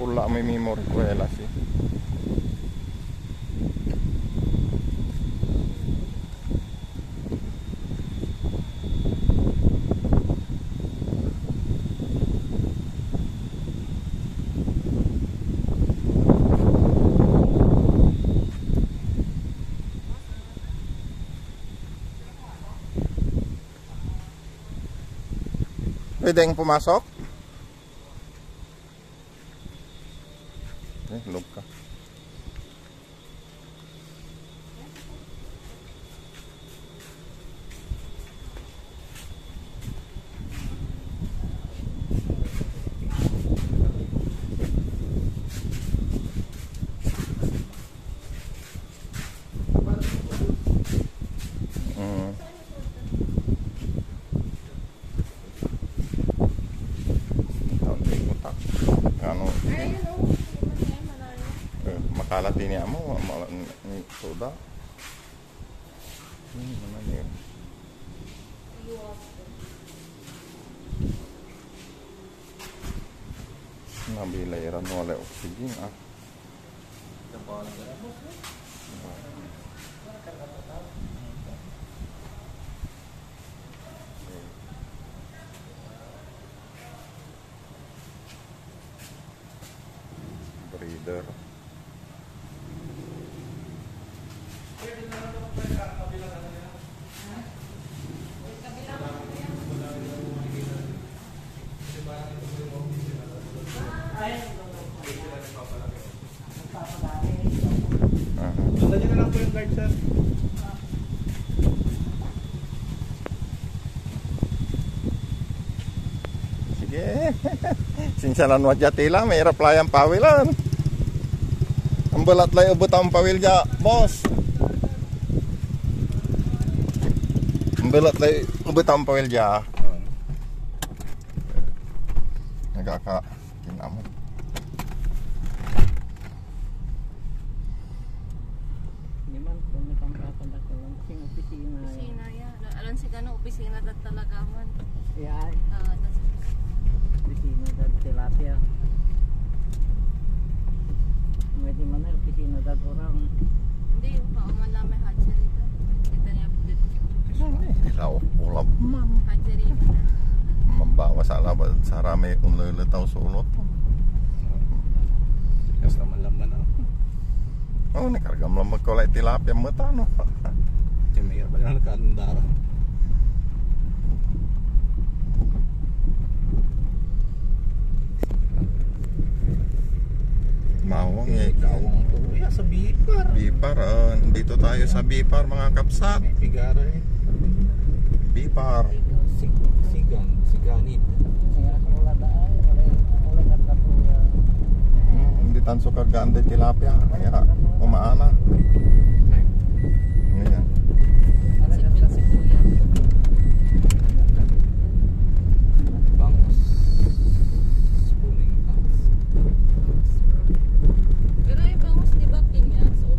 pula may memory ko sih. Pwede yang pumasok? Log ka. Makalat ini amo malah ini soda. Mana nih? Nabi layaran oleh oksigen ah. Breeder. Tanya na lang po yung guard, sir. Sige. Sinsalan wajah tila, may hirap layang pawilan. Ang balat lay ubot ang pawil ja, boss. Ang balat lay ubot ang pawil ja. Nagaka kinamo. Opisina ya. Alam si gano opisina dat talaga man. Yeah. That's Opisina dat tilapia. Pwede man na opisina dat orang. hindi yung pauman lang may hatchery ka. Kita niya dito. Ilaw ulap man. Hatchery man na. Membawa salah sa rame kung lulutaw sa ulot. Yes naman laman ako. Oh, nakargam lang magkulay tilapia mo tano. May hirap na nakandara. Mawang eh. Gawang po. Yeah, sa Bipar. Bipar, dito tayo sa Bipar mga kapsat. May Figara eh. Bipar. Siganit. Hindi tanso kargaan de tilapia. Kaya umaana. Ayan. Si Kuya. Bangos. Spooning tanks. Pero yung bangus di ba pinya? So,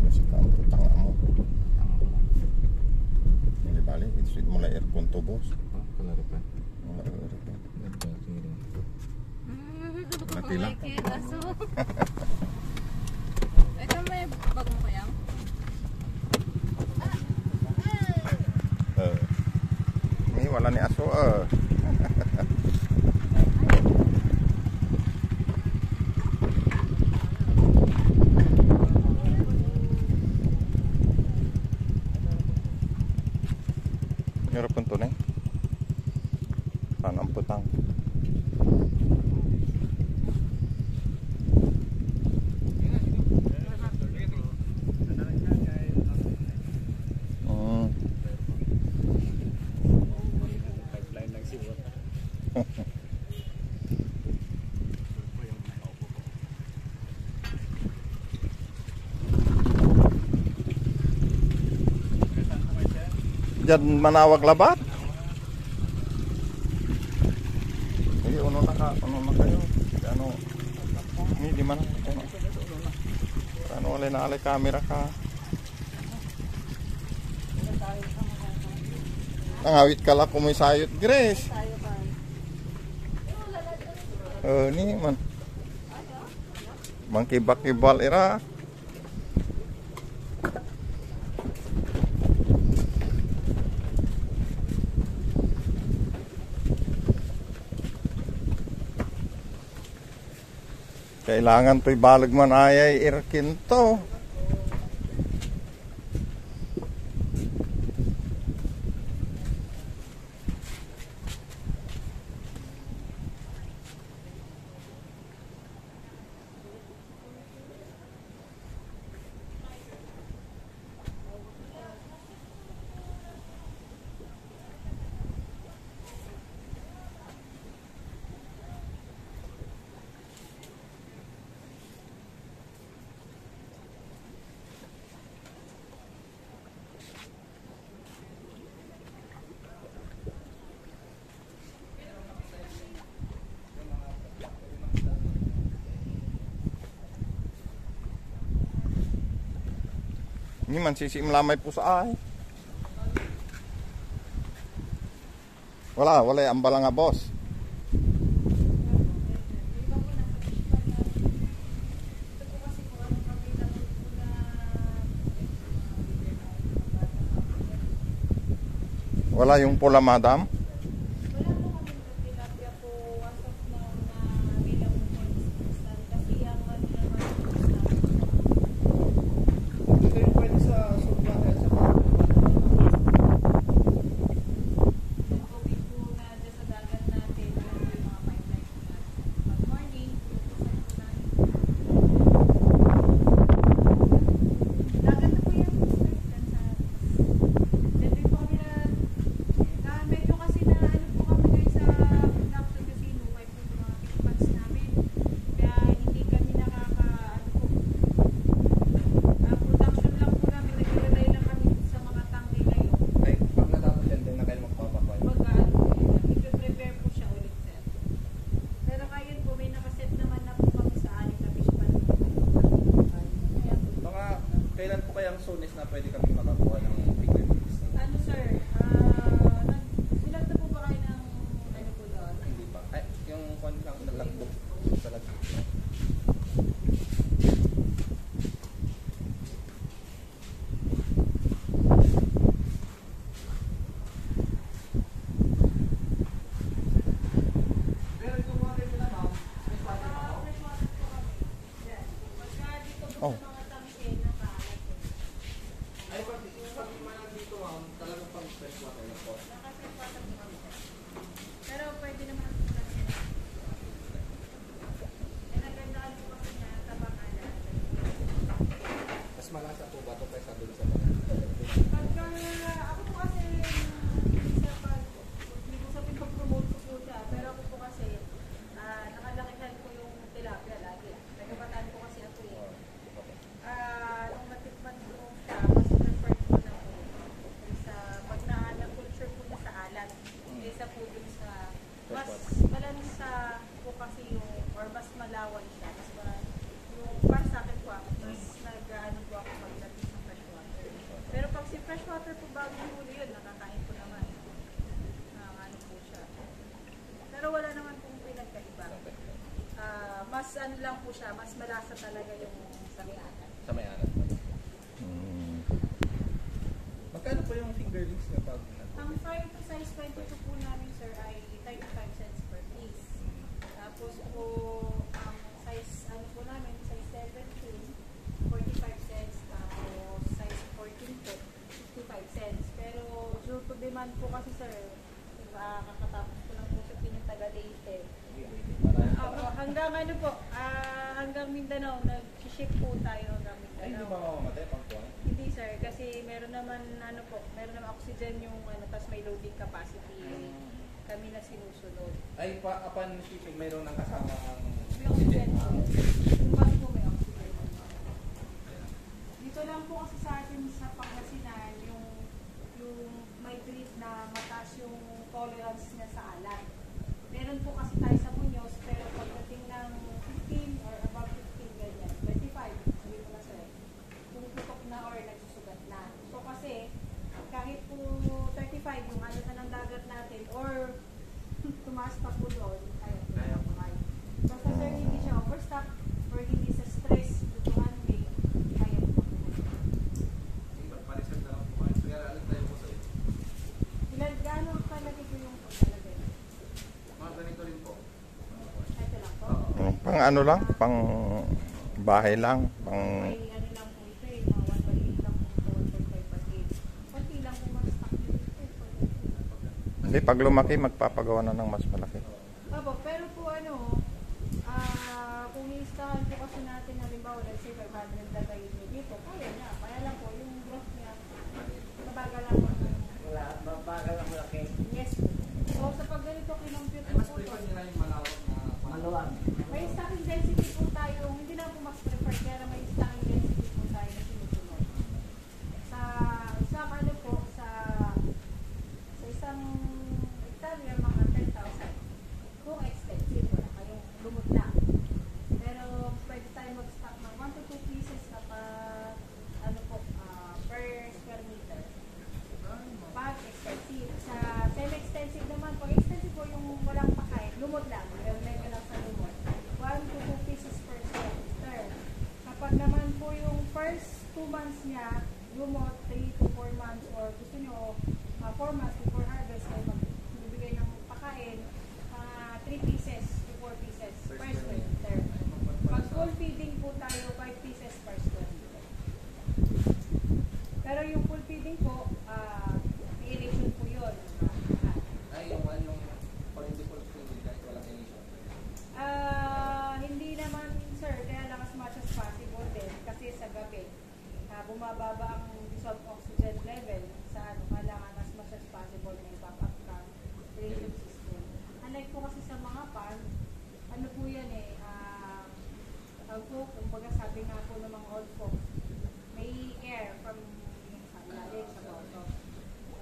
Kasi kanto tanga mo. Hindi balik. Ito mulai aircon to boss. Kalaripan. Mulai aircon. Mati lang. Ito may bag mo kaya? Ini wala ni aso Meron pun to nih. Tanam petang. Diyan manawag labat. Jadi uno na kayo. Ano? Ini di mana? Ano wala na alay camera ka. Ang awit ka lang kung may sayot, Grace. Ni man. Mangkibak-kibal ira. Kailangan to'y balag man ayay irkin to. Ini man sisi melamai pusa ay. Wala ambal nga boss. Wala yung pula madam. Kailan po kayang soonest na pwede kami makakuha ng finger tips? Ano sir, silag na po ba kayo ng ano po doon? Hindi pa. Ay, yung kung lang nalagbook sa lagbook. Oh. Ay, pag dito ma'am, talagang pang fresh water na po. Pero pwede naman po kasi. Nagandaan po kasi niya sa bangalan. Mas malasa po ba ito kaysa doon sa mga? Pagka, ako po kasi, hindi ko sabihin pag-promote ko po siya, pero ako po kasi, nakalakihan ko yung tilapia lagi. Nagkabataan ko kasi ako eh. Nung natikman ko siya, mas preferred ko na po. Sa pag na-culture po na sa alat, kaysa po dun sa, mas malansa po kasi yung, or mas malawan siya. Mas yung para sa akin po, mas nag-ano po ako pagdating sa freshwater. Pero pag si freshwater po bago huli yun, nakakain ko naman. Ano po siya. Pero wala naman pong pinagkaiba. Mas ano lang po siya, mas malasa talaga yung sa may alat. Sa may alat. Magkano po yung fingerlings na pag? Ang size 22 po namin sir ay 35 cents per piece. Tapos po, ang size ano po namin, size 17, 45 cents. Tapos size 14 po, 55 cents. Pero due to demand po kasi sir, kakatapos ko lang po sa Pinatagalete. Hanggang ano po, hanggang Mindanao, nag-ship po tayo hanggang Mindanao. Ay, hindi ba mamamatay pang kuha? Hindi sir, kasi meron naman ano po, meron naman oxygen yung ano, tapos may loading capacity. Kami na sinusunod. Ay, upon shipping, mayroon ng kasama ang May oxygen po. Yung bus po may oxygen. Dito lang po kasi sa atin sa Pangasinan, yung may breed na mataas yung tolerance niya sa alat. Meron po kasi tayo sa Muñoz, pero pagdating ng 15 or above 15 ganyan, 25, sabi ko na sir, pumuputok na or nagsusugat na. So kasi, kahit po 35 yung ano na ng dagat natin, or tumaas pa po doon, ayun, kaya po kayo. Ilan, gaano kalaki po yung paglalagay? Mga ganito rin po. Ito lang po. Pang ano lang, pang bahay lang, pang May ano lang po ito eh, mga 1.8 lang po, 1.5 per kg. Kunti lang po mas stock nyo ito eh. hindi, pag lumaki, magpapagawa na ng mas malaki. Opo, pero po ano, kung i-install po kasi natin, halimbawa, let's say 500 lagay nyo dito, kaya na. Kaya lang po, yung growth niya, mabagal lang po. Wala, babagal ang malaki. Yes. So, sa pag ganito, kinompute Ay, ko mas po prefer to. nila yung malawak na Maluwag. May stocking density po tayo, hindi na po mas prefer, kaya may stocking density po tayo na sinusunod. Sa isang ano po, sa isang hectare, mga 10,000. Kung extensive, wala kayong lumot lang. Pero pwede tayo mag-stock ng 1 to 2 pieces na pa, ano po, per square meter. Pag extensive. Sa semi-extensive naman, pag extensive po yung walang pakain, lumot lang. Meron lang sa lumot. 1 to 2 pieces per square meter. Kapag naman po yung first 2 months niya, lumot, 3 to 4 months, or gusto nyo, 4 months before harvest, ay magbibigay ng pakain, 3 pieces to 4 pieces per square meter. Pag full feeding po tayo, 5 pieces per square meter. Pero yung full feeding po, may irrigation po yun. ay yung political feeling kahit walang emission. Hindi naman, sir, kaya lang as much as possible din. Kasi sa gabi, bumababa ang dissolved oxygen level sa ano, kailangan as much as possible may backup ka irrigation system. Unlike po kasi sa mga pan, ano po yan eh, kumbaga sabi nga po ng mga old folks, may air from sa ilalim, sa bottom.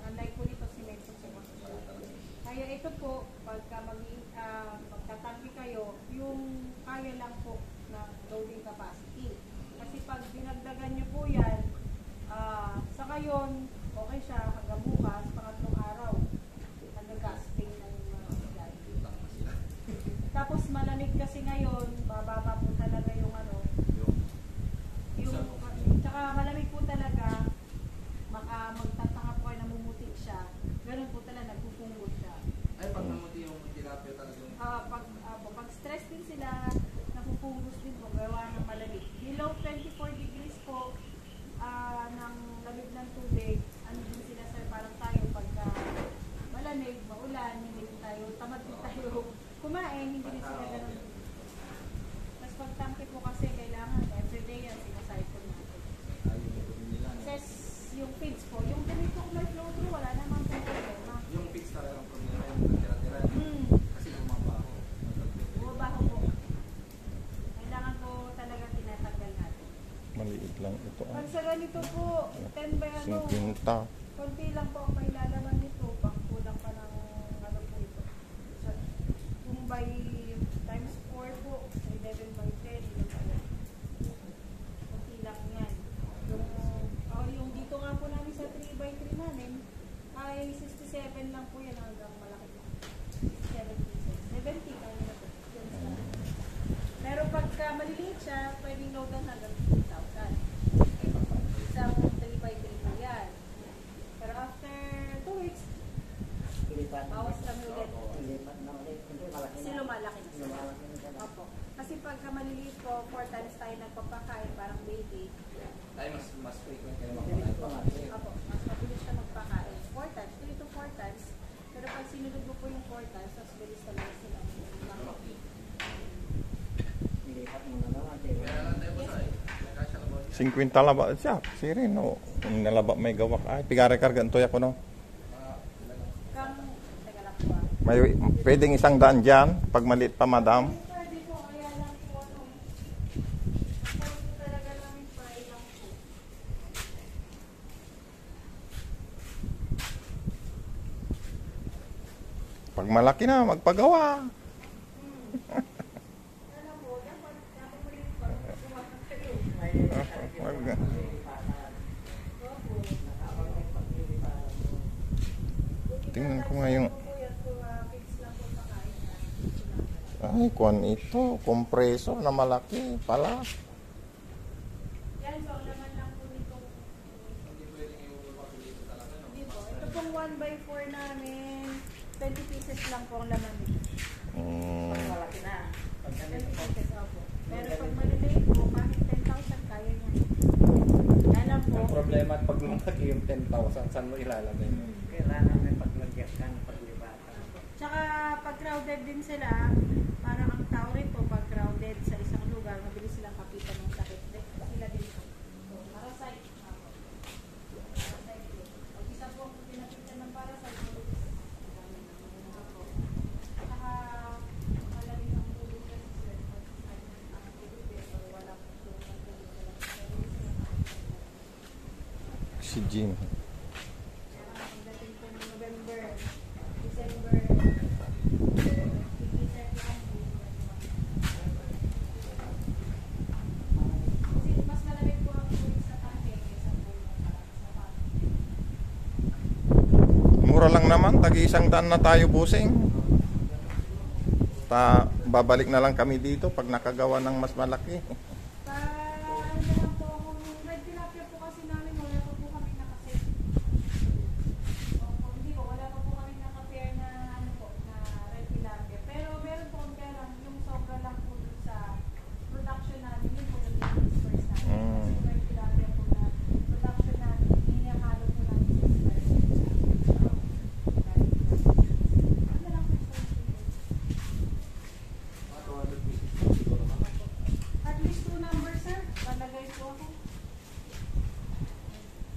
Unlike po dito, cemento sa bottom. Kaya ito po, pagka magtatangki kayo, yung kaya lang po ng loading capacity. Kasi pag dinagdagan nyo po yan, sa ngayon, okay siya hanggang bukas, pangatlong araw, nag-gasping ng mga Tapos malamig kasi ngayon, bababa po talaga yung ano, tsaka malamig po talaga, magtatanga po kayo, namumutik siya. Ganun po talaga, nagpupungot siya. Ay, pag namuti yung tilapia talagang Pag stress din sila, napupungos din po, gawa ng malamig. Below 24 degrees po, ng lamig ng tubig, ano din sila sir, parang tayo pagka malamig, maulan, hindi din tayo, tamad din tayo kumain, hindi din sila ganun. Tapos pag tangke po kasi, kailangan everyday yan, sinacycle natin. Says, yung feeds po, yung ganito kung may flow through, wala namang problema. yung fix talagang problema yung nagtira-tira. Kasi bumabaho. Bumabaho po. Kailangan po talaga tinatanggal natin. Maliit lang ito. Pag sa ganito po, 10 by ano, 50. konti lang po ang may lalaman nito, pang kulang pa ng ano po ito. So, kung by times 4 po, 11 by 10, yun pala. Konti lang yan. Yung dito nga po namin sa 3 by 3 namin, ay 67 lang po yan hanggang malaki po. 67 pieces. 70 kaya na po. Yun sa pero pagka maliliit siya, pwedeng loadan hanggang 2,000. Isang 3 by 3 po yan. Pero after 2 weeks, Ilipat. bawas kami ulit. Ilipat na ulit. Hindi, malaki Kasi na. lumalaki na siya. Lumalaki na siya. Opo. Kasi pagka maliliit po, 4 times tayo nagpapakain, parang baby. Ay, mas frequent kayo Mabilis pa nga. Opo, mas mabilis siya magpakain. 4 times, 3 to 4 times. Pero pag sinunod mo po yung 4 times, mas bilis talaga sila. lumaki. Ilipat mo na naman. Kaya lang tayo basta eh. Kasya ka ba? 50 laba siya. Sirin, no. Nalaba may gawak. Ay, pigare-karga ito ako, no. Kang, teka lang po May pwedeng 100 dyan. Pag maliit pa, madam. Pwede po, kaya lang po ano. Pwede po talaga namin fry lang po. Pag malaki na, magpagawa. Ano po, dapat po rin pag gumawa kayo. Wag- Opo. Tingnan ko nga yung... Opo, yan po, fix lang po pakain. Ay, kuwan ito. Kompreso na malaki pala. Yan po, naman lang po nito. Hindi pwedeng yung lumaki dito talaga. No? Hindi po. Ito pong 1 by 4 na 20 pieces lang po ang laman nito. Mas Mm. malaki na. Pag 20 ganito po. pieces, opo. Pero pag maliliit po, kahit 10,000 kaya niya. Kaya lang po, Ang problema at pag lumaki yung 10,000, saan mo ilalagay? Kailangan may paglagyan ka ng paglibatan. tsaka pag crowded din sila, parang ang tao rin po, pag crowded sa isang lugar, mabilis silang kapitan ng sakit. Sila din po. So, parasite. Opo. Parasite po. Pag isa po kung pinapitan ng parasite, mabilis. Opo. Tsaka, malalim ang tulog kasi sir. Pag ang tulog eh, or wala pong tulog ang tulog nila. Mabilis silang kapitan. Si Jim. Pagdating po ng November, December, ikiset lang po. Kasi mas malamig po ang tubig sa tangke kaysa po sa pag. Mura lang naman, tagi-100 na tayo busing. Babalik na lang kami dito pag nakagawa ng mas malaki. Ano na lang po, kung red tilapia po kasi namin, wala pa po kami nakaset. Opo, hindi po, wala pa po kami naka-pair na ano po, na red tilapia. Pero meron po kung kaya lang, yung sobra lang po dun sa production namin, yun po yung first namin. Mm. Kasi red tilapia po na production namin, hinihalo po namin sa square. Ano lang po sa at least 2 numbers, sir. Palagay po ako.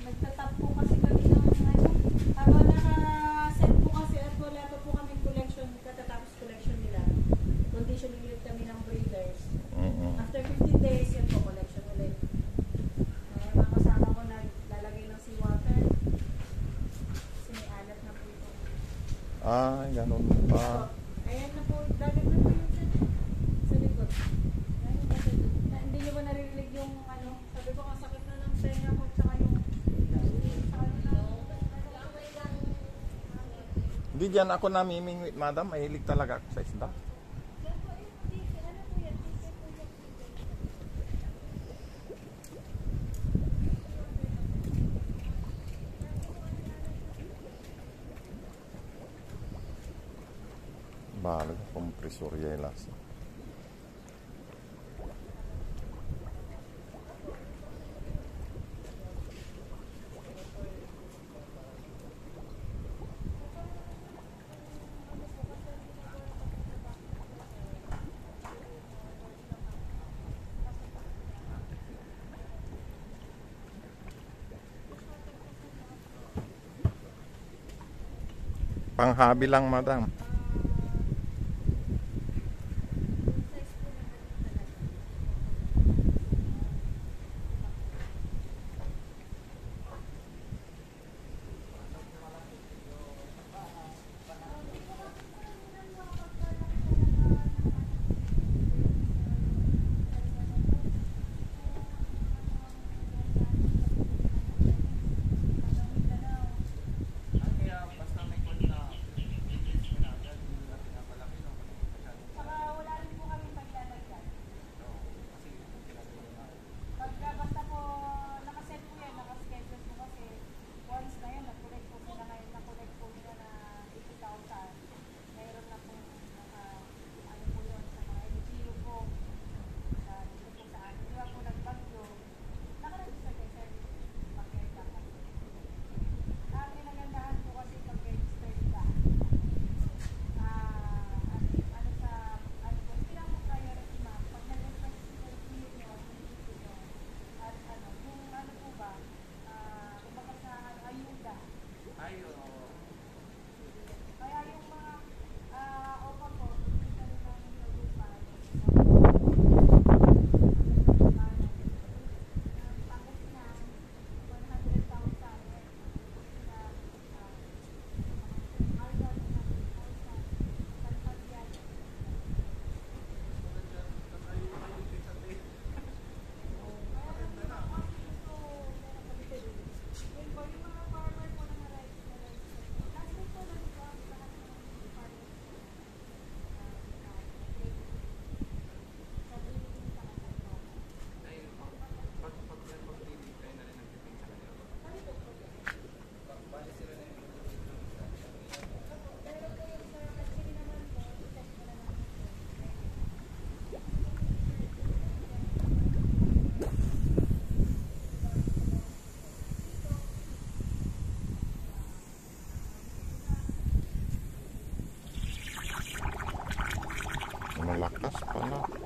Nagtatap po kasi kami ng ano. Habang naka-set po kasi at wala pa po kami collection, katatapos collection nila. Conditioning ulit kami ng breeders. Mm-mm. After 15 days, yan po collection ulit. Mga kasama ko naglalagay ng seawater. Kasi may alat na po ito. Ay, ganun pa. Ayan na po, dagat na po yun sir. Sa likod. Ayan, hindi nyo ba naririnig yung ano, sabi ko ang sakit na ng tenga ko, tsaka yung Hindi diyan ako namimingwit, madam. Mahilig talaga ako sa isda. Balag, kompresor yelas. Panghabi lang, madam. Malakas pala.